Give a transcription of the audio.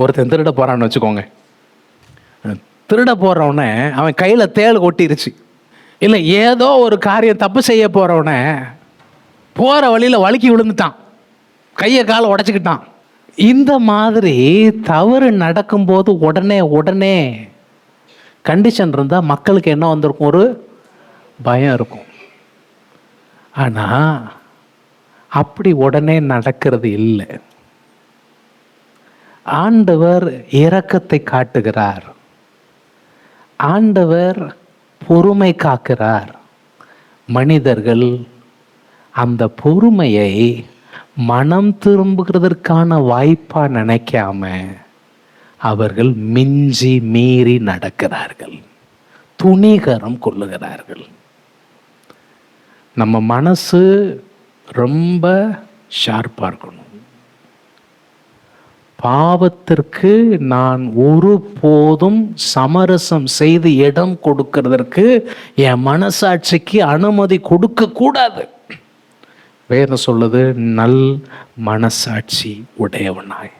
ஒருத்தன் திருட போகிறான்னு வச்சுக்கோங்க. திருட போகிறவனே அவன் கையில் தேள் கொட்டிருச்சு, இல்லை ஏதோ ஒரு காரியம் தப்பு செய்ய போகிறவனே போகிற வழியில் வழுக்கி விழுந்துட்டான், கையை காலை உடச்சிக்கிட்டான். இந்த மாதிரி தவறு நடக்கும்போது உடனே கண்டிஷன் இருந்தால் மக்களுக்கு என்ன வந்திருக்கும்? ஒரு பயம் இருக்கும். ஆனால் அப்படி உடனே நடக்கிறது இல்லை. ஆண்டவர் இரக்கத்தை காட்டுகிறார், ஆண்டவர் பொறுமை காக்கிறார். மனிதர்கள் அந்த பொறுமையை மனம் திரும்புகிறதற்கான வாய்ப்பா நினைக்காம அவர்கள் மிஞ்சி மீறி நடக்கிறார்கள், துணிகரம் கொள்ளுகிறார்கள். நம்ம மனசு ரொம்ப ஷார்ப்பாக இருக்கணும். பாவத்திற்கு நான் ஒருபோதும் சமரசம் செய்து இடம் கொடுக்கிறதற்கு என் மனசாட்சிக்கு அனுமதி கொடுக்க கூடாது. வேதம் சொல்லுது, நல் மனசாட்சி உடையவனாய்